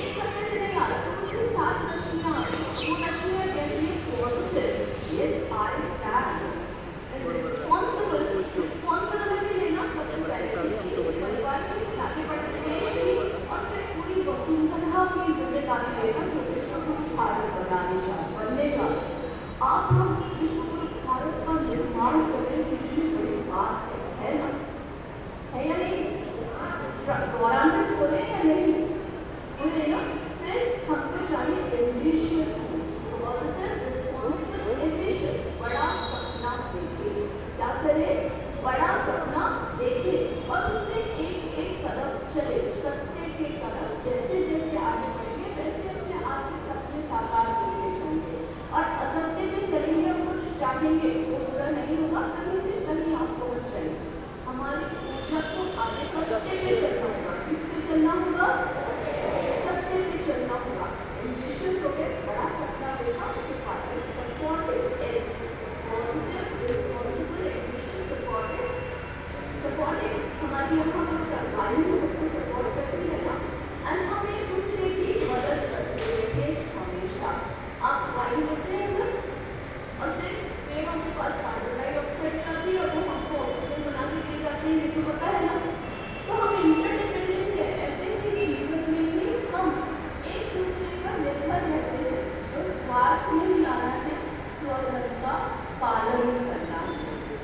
एक सत्य से नहीं आ रहा तो उसकी 7 रश्मियाँ आ रही। वो रश्मियाँ कहती है positive, yes I can, responsibility लेना सबसे पहले परिवार की, आगे बढ़ते देश की और फिर पूरी वसुंधरा की जिम्मेदारी लेना जो विश्व गुरु भारत बनने जा रहे। आप लोग विश्व गुरु भारत का निर्माण करें कितनी बड़ी बात है ना? है या नहीं? गौरवान्वित हो रहे हैं या नहीं हो रहे ना? फिर हमको चाहिए एम्बिशियस हो, पॉजिटिव, रिस्पॉन्सिबल, एम्बिशियस। बड़ा सपना देखिए। क्या करें? बड़ा सपना देखिए और उसमें एक एक कदम चले, सत्य के कदम। जैसे जैसे आगे बढ़ेंगे वैसे अपने आप के सपने साकार होते जाएंगे और असत्य पे चलेंगे और कुछ चाहेंगे वो पूरा नहीं होगा, कहीं से कहीं आप पहुंच जाएंगे। हमारी ऊर्जा को आगे सत्य पे चलना होगा। किस पे चलना होगा? सत्य पे चलना होगा। एम्बिशियस हो गए, बड़ा सपना देखा, उसके बाद supportive, S, positive, responsible, ambitious, supportive. हमारी यहाँ वायु को सबको सपोर्ट करती है ना, और हम एक दूसरे की मदद करते हैं हमेशा। आप वायु लेते हैं ना और फिर पेड़ हमके पास कार्बन डाइऑक्साइड करती है और वो हमको ऑक्सीजन बना के दे जाती है, ये तो पता है ना? तो हम इंटरडिपेंडेंट है। ऐसे ही जीवन में भी हम एक दूसरे पर निर्भर रहते हैं। तो स्वार्थ नहीं लाना है, स्वधर्म का पालन करना है,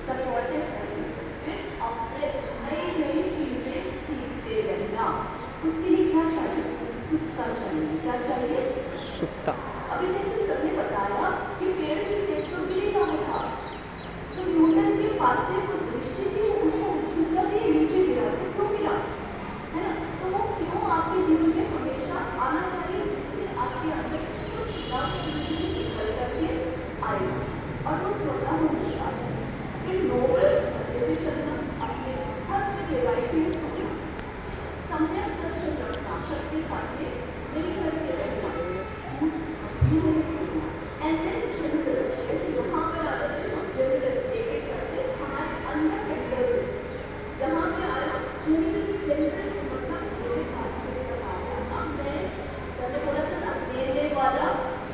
सपोर्टिव करना। फिर ऑप्रेस्ड, नई नई चीजें सीखते रहना। उसके लिए क्या चाहिए? उत्सुकता चाहिए। क्या चाहिए? उत्सुकता। अभी जैसे सर ने बताया कि पेड़ से सेब तो गिर ही रहा था, तो न्यूटन के पास में वो दृष्टि थी, उसको उत्सुकता थी नीचे गिरा, तो क्यों गिरा, है ना? तो वो क्यों आपके जीवन में हमेशा आना चाहिए, जिससे आपके अंदर कुछ निकल करके आएगा और वो स्वतः होगा। फिर नोबल सत्य पे चलना, अपने हर जगह राइट यूज करना, सम्यक दर्शन रखना, सबके साथ मिल करके रहना, झूठ कभी नहीं बोलना। एंड देन जनरस, जैसे यहाँ पर आ जाते हैं जनरस, एक एक करते हमारे अंदर सेंटर्स है। यहाँ पे आया जनरस, जनरस मतलब मेरे पास में सब आ गया। अब मैं मैंने बोला था ना देने वाला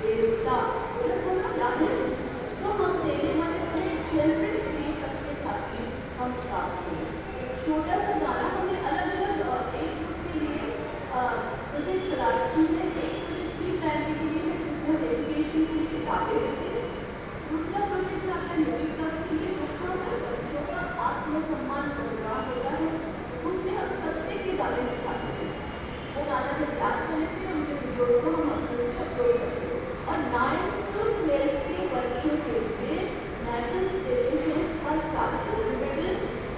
देवता, बोला था ना याद है? तो हम देने वाले बने जनरस भी सबके साथ ही हम प्राप्त हुए। एक छोटा सा गाना हमने अलग अलग एज ग्रुप के लिए प्रोजेक्ट चला रखी है। एक प्रोजेक्ट प्री प्राइमरी के लिए है जिसमें हम एजुकेशन के लिए किताबें देते हैं। दूसरा प्रोजेक्ट आता है मिडिल क्लास के लिए, जो हमारे बच्चों का आत्मसम्मान प्रोग्राम होता है। उसमें हम सत्य के गाने सिखाते हैं। वो गाना जब याद कर लेते हैं उनके वीडियोज़ को हम अपने अपलोड करते हैं। और 9th to 12th के बच्चों के लिए मेडल्स देते हैं हर साल, गोल्ड मेडल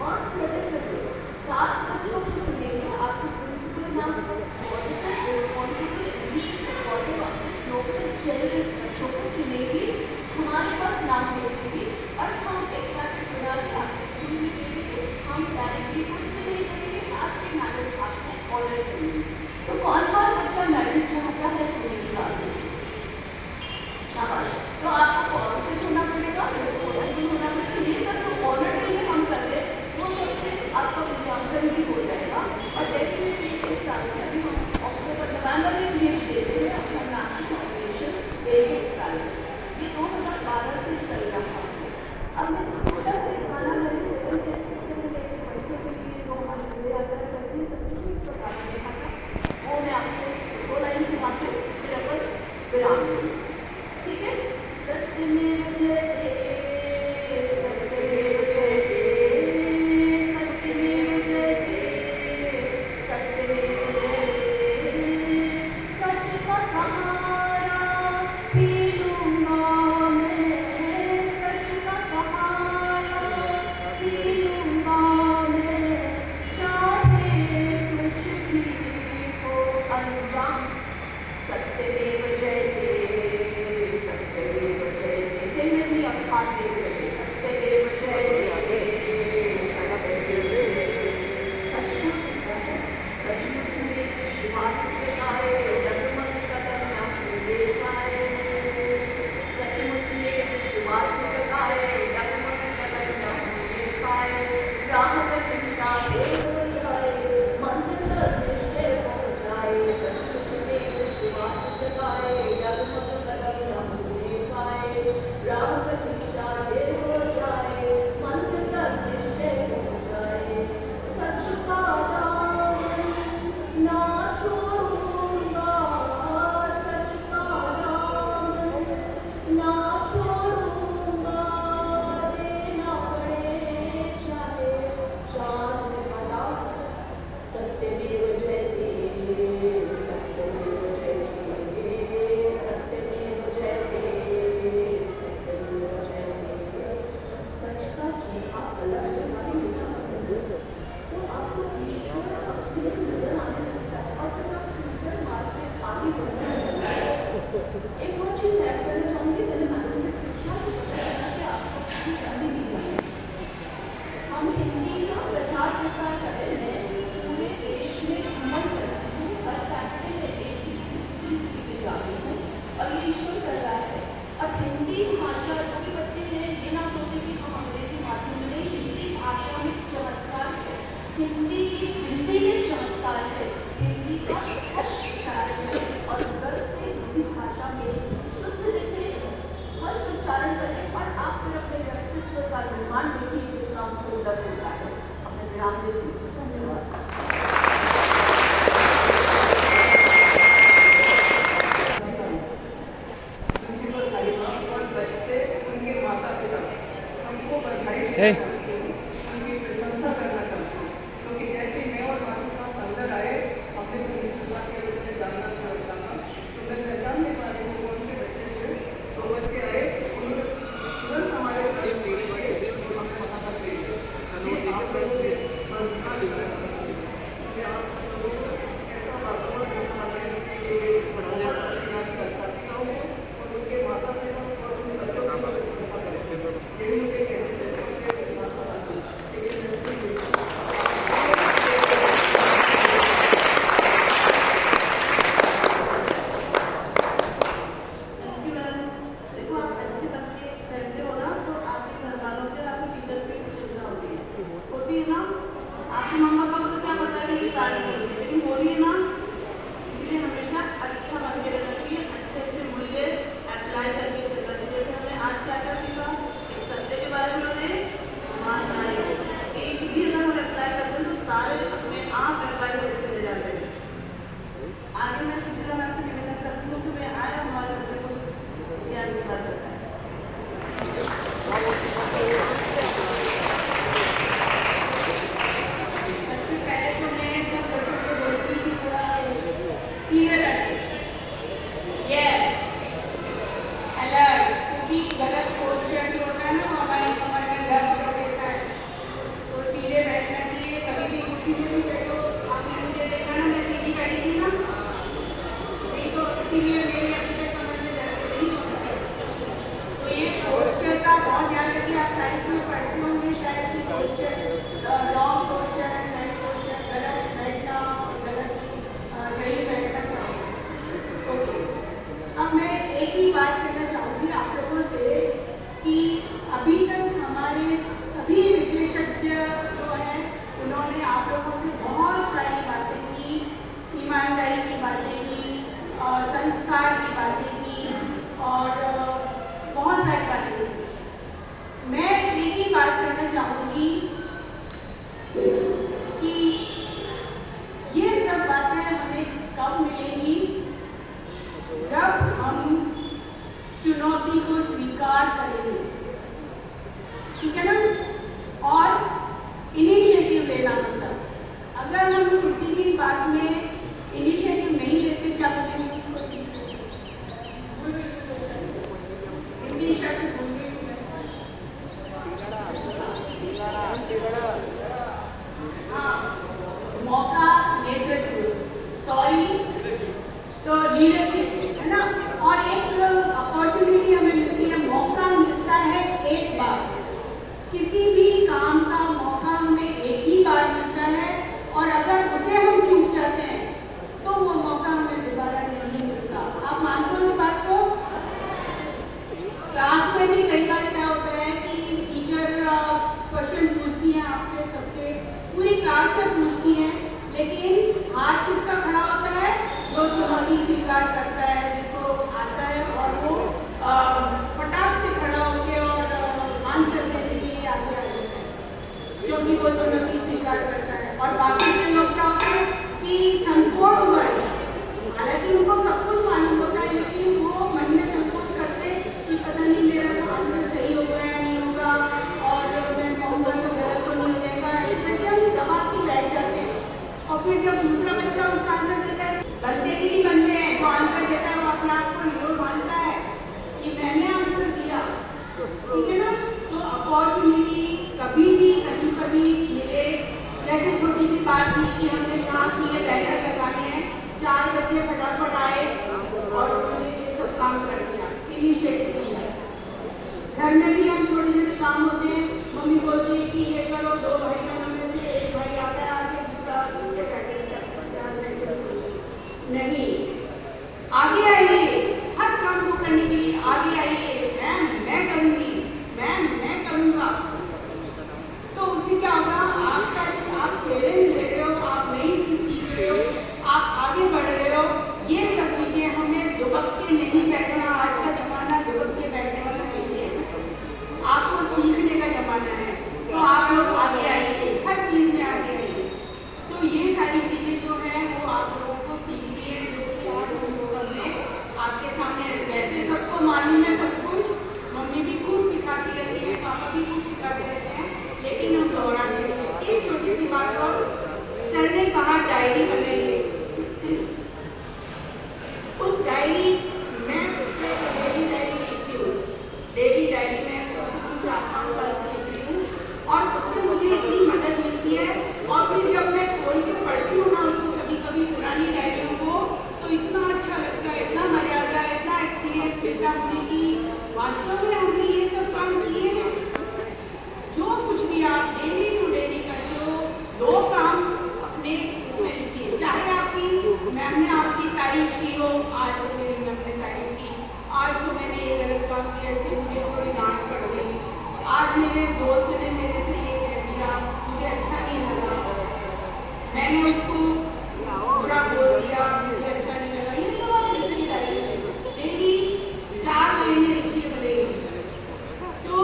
और सर्टिफिकेट। 7 बच्चों को चुनेंगे, आपके प्रिंसिपल नाम positive, responsible, ambitious, supportive, noble, generous बच्चों को चुनेगी, हमारे पास नाम भेजेगी और हम एक पैकेट बना के आपके स्कूल में दे देंगे। हम डायरेक्टली कुछ भी नहीं करेंगे, आपके मैडल आपको ऑर्डर करेंगे। तो कौन कौन बच्चा मेडल चाहता है पूरी क्लासेस? शाबाश। तो आपको पॉजिटिव होना पड़ेगा, रिस्पॉन्सिबल होना पड़ेगा। ये सब जो ऑर्डर के लिए हम कर रहे हैं वो सबसे आपका मूल्यांकन भी हो जाएगा। और डेफिनेटली इस साल से अभी हम अक्टूबर नवंबर में भेज देते हैं अपना नेशनल ऑपरेशन एक साल। ये 2012 से चल रहा है। अब मैं छोटा सा गाना मैंने बच्चों के लिए जो हमारी पूरे यात्रा चलती है सबसे इस प्रकार से देखा था, वो मैं आपको 2 लाइन सुना के फिर अपन विराम दूँगी। ठीक है? सत्यमेव जयते, सत्यमेव जयते, सत्यमेव जयते, सत्यमेव जयते। सच का सहारा पी लूँगा मैं, सच का सहारा एक और चीज़ ऐड करना चाहूँगी, मैंने मैडम से पूछा कि कि आपको हिंदी नहीं आती। हम हिंदी का प्रचार प्रसार कर रहे हैं, पूरे देश में भ्रमण कर रहे हैं, हर सैटरडे में एक सिटी से दूसरी सिटी में जा रही हूँ और ये ईश्वर कर रहा है। अब हिंदी भाषा जो भी बच्चे हैं ये ना सोचे कि हम अंग्रेजी माध्यम में नहीं, हिंदी भाषा में चमत्कार है, हिंदी में चमत्कार है, हिंदी का स्पष्ट उच्चारण है और गर्व से हिंदी भाषा में शुद्ध लिखे, स्पष्ट उच्चारण करें और आप फिर अपने व्यक्तित्व का निर्माण देखिए कितना सुंदर होता है। अपने विराम देती हूँ। धन्यवाद। प्रिंसिपल साहिबा और बच्चे उनके माता पिता सबको बधाई उनकी प्रशंसा करना चाहती हूँ, क्योंकि जैसे मैं और माता साहब अंदर आए अपने प्रिंसिपल के विषय में जानना चाहता था, तो मैं पहचान नहीं पा रही हूँ कौन से बच्चे थे। तो बच्चे आए, उन्होंने तुरंत हमारे साथ पेश किए, हमें वहाँ पर पेश किए। आप लोगों के संस्कार कि आप लोगों को ऐसा वातावरण मिलता है कि पढ़ाने का प्रयास करता हूँ और उनके माता पिता और उन बच्चों की प्रशंसा करें। यही मुझे कहने से देखो आप अच्छे बन के रहते हो ना तो आपके घर वालों के और आपके टीचर्स की भी सुविधा होती है ना। आपके मम्मा पापा तो क्या पता है कि तारीफ होती है, लेकिन बोलिए ना। इसलिए हमेशा अच्छा बन के रहना चाहिए, अच्छे अच्छे मूल्य अप्लाई करके चलना चाहिए। जैसे हमें आज क्या क्या सीखा, एक सत्य के बारे में और एक ईमानदारी। एक भी अगर हम अप्लाई करते हैं तो सारे अपने आप अप्लाई होते चले जाते हैं। आगे मैं सुशीला मैम से निवेदन करती हूँ कि वे आए हमारे बच्चे को ज्ञान की बात करता है। सबसे पहले तो मैं सब बच्चों को बोलती हूँ कि थोड़ा सीरियस रखें, यस अलर्ट, क्योंकि गलत पोस्चर जो होता है ना वो हमारी कमर में दर्द कर देता है, तो सीधे बैठना चाहिए। कभी भी कुर्सी में भी बैठो, आपने मुझे देखा ना मैं सीधी बैठी थी ना, नहीं तो इसीलिए मेरी अभी तक कमर में दर्द नहीं होता है। तो ये पोस्चर का बहुत ध्यान रखिए। आप साइंस में पढ़ते होंगे शायद कि posture, wrong posture and right posture, गलत बैठना और गलत सही बैठना क्या है। ओके, अब मैं एक ही बात कहना चाहूँगी आप लोगों से कि अभी तक हमारे सभी विशेषज्ञ जो हैं उन्होंने आप लोगों से बहुत सारी बातें की, ईमानदारी की बातें की और संस्कार की बातें की और बहुत सारी बातें की। मैं एक ही बात करना चाहूँगी कि ये सब बातें हमें कब मिलेंगी, जब हम चुनौती को स्वीकार करेंगे, ठीक है ना। और इनिशिएटिव लेना, मतलब अगर हम किसी भी बात में इनिशिएटिव नहीं लेते, क्या बोलेंगे इसको हिंदी शब्द भूल गई हूँ मैं। हाँ, मौका, नेतृत्व, सॉरी, तो लीडरशिप है ना। और एक अपॉर्चुनिटी हमें मिलती है, मौका मिलता है एक बार, किसी भी काम का मौका हमें एक ही बार मिलता है और अगर उसे हम चूक जाते हैं तो वो मौका हमें दोबारा नहीं मिलता। आप मानते हो इस बात को? क्लास में भी कई बार क्या होता है कि टीचर क्वेश्चन पूछती हैं आपसे, सबसे पूरी क्लास से पूछती हैं, लेकिन हाथ किसका खड़ा होता है? जो चुनौती स्वीकार करता है, जिसको आता है और वो फटाक से खड़ा होकर और आंसर देने के लिए आगे आ जाता है, क्योंकि वो चुनौती स्वीकार करता है। और बाकी के लोग क्या होते हैं कि संकोचवश, हालांकि उनको सब कुछ मालूम होता है, लेकिन वो मन में संकोच करते हैं कि पता नहीं मेरा आंसर सही होगा या नहीं होगा और मैं कहूँगा तो गलत तो नहीं हो जाएगा, ऐसे करके हम दबा के बैठ जाते हैं। और फिर जब दूसरा बच्चा उसका आंसर देता है, बनते भी नहीं बनते हैं, वो आंसर इनिशिएटिव लिया। घर में भी हम छोटे छोटे काम होते हैं, मम्मी बोलती है कि ये करो, दो भाई बहनों में से एक भाई आता है आगे, दूसरा छुट्टे बैठे नहीं, आगे आइए, हर काम को करने के लिए आगे आइए। मैम मैं करूँगी, मैम मैं करूँगा। तो उससे क्या होगा, आप चैलेंज ले रहे हो, आप नई चीज़ सीख रहे हो, आप आगे बढ़ रहे हो। ये सब चीज़ें हमें दुबक के नहीं बैठना। आज का ज़माना दुबक के बैठने वाला नहीं है, आपको सीखने का ज़माना है। तो आप लोग आगे आइए, हर चीज़ में आगे आइए। तो ये सारी चीज़ें जो हैं वो आप लोगों को सीखनी है, जो कि आज हम लोग हमने आपके सामने, वैसे सबको मालूम है सब कुछ, मम्मी भी खूब सिखाती रहती है, पापा भी खूब सिखाते रहते हैं, लेकिन हम दोहराते हैं। एक छोटी सी बात और, सर ने कहा डायरी बनाइए। उस डायरी मैं डेली डायरी लिखती हूँ, डेली डायरी में कम से कम 4-5 साल से लिख रही हूँ, और उससे मुझे इतनी मदद मिलती है। और फिर जब मैं खोल के पढ़ती हूँ ना उसको, कभी कभी पुरानी डायरियों को, तो इतना अच्छा लगता है, इतना मजा आता है, इतना एक्सपीरियंस मिलता है मुझे कि वास्तव में हमने ये सब काम किए हैं। जो कुछ भी आप डेली टू डेली करते हो, 2 काम अपने उसमें लिखिए। चाहे आपकी मैम ने आपकी तारीफ की हो, आज तो मेरी मैम ने तारीफ की, आज तो मैंने ये गलत काम किया, इससे मुझे थोड़ी डांट पड़ गई, आज मेरे दोस्त ने मेरे से ये कह दिया, मुझे अच्छा नहीं लगा, मैंने उसको बुरा बोल दिया, मुझे अच्छा नहीं लगा। ये सब आप लिखिए डायरी में, डेली 4 लाइनें लिखिए भले ही। तो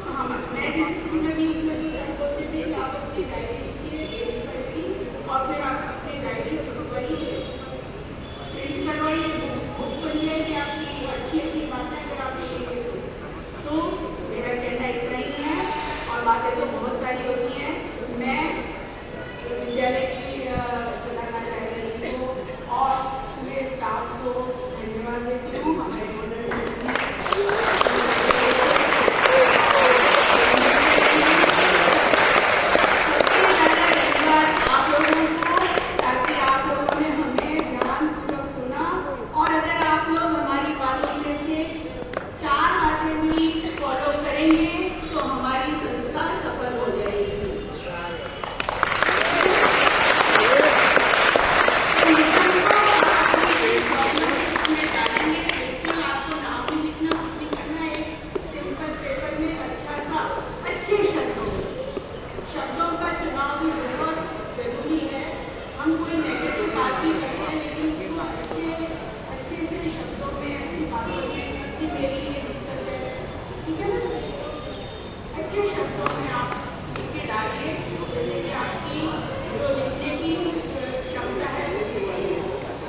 हाँ, मैं जिस स्कूल में थी उसमें भी सर बोलते थे कि आप अपनी डायरी लिखिए, डेली पढ़िए, और फिर आप अपनी डायरी छपवाइए, प्रिंट करवाइए, बुक बन जाएगी आपकी, अच्छी अच्छी बातें अगर आप लिखेंगे तो। मेरा कहना इतना ही है, और बातें तो बहुत सारी होती हैं। मैं विद्यालय की बताना चाह रही हूँ और पूरे स्टाफ को धन्यवाद देती हूँ। हमें आप लोगों को, ताकि आप लोगों ने हमें ध्यानपूर्वक सुना, और अगर आप लोग हमारी बातों में से 4 बातें भी फॉलो करेंगे तो हमारी संस्था सफल हो जाएगी।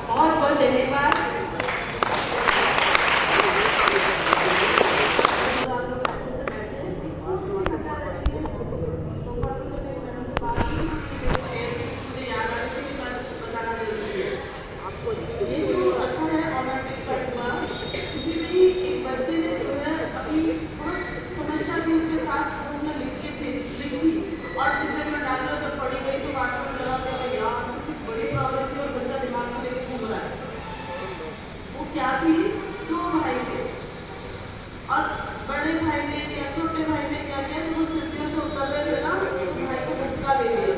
बहुत बहुत धन्यवाद। क्या थी, 2 भाई थे, और बड़े भाई ने या छोटे भाई ने क्या किया, जो सीढ़ियों से उतर रहे थे ना, भाई को धक्का दे दिया,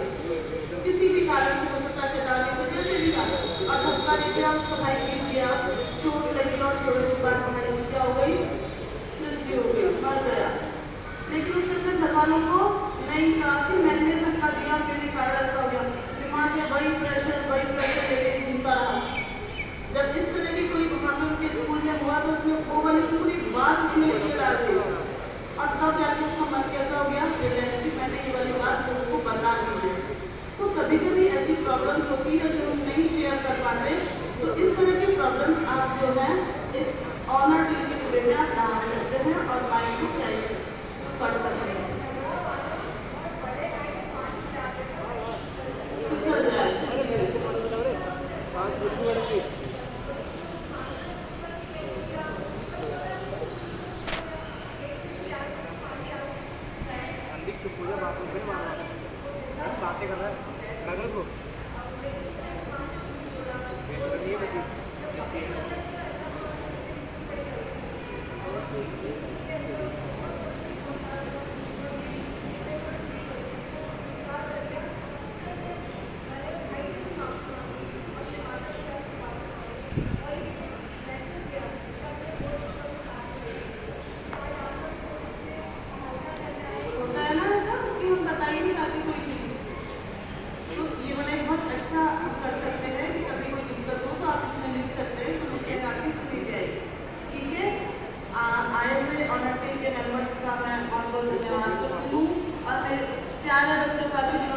किसी भी कारण से, हो सकता है चलाने की वजह से भी कारण, और धक्का दे दिया, उसको भाई गिर गया, चोट लगी, और थोड़ी सी बात भाई की क्या हो गई, मृत्यु हो गई, मर गया। लेकिन उसने अपने घर वालों को नहीं कहा कि मैंने धक्का दिया, मेरे कारण ऐसा हो गया। दिमाग में वही प्रेशर लेके घूमता रहा। जब इस तरह की कोई घटना के स्कूल में हुआ तो उसने वो वाली पूरी बात उसमें लिख के डाल दी, और तब जाके उसका मन कैसा हो गया, कि मैंने ये वाली बात उसको बता दी है। तो कभी कभी ऐसी प्रॉब्लम्स होती है जो हम नहीं शेयर कर पाते, तो इस तरह की प्रॉब्लम्स आप जो है इस ऑनर ड्रिल के पूरे में आप डाल सकते हैं और माइंड को फ्रेश कर सकते हैं। बातें कर रहा है को मेंबर्स का मैं बहुत बहुत धन्यवाद करती हूँ और मेरे प्यारे बच्चों का भी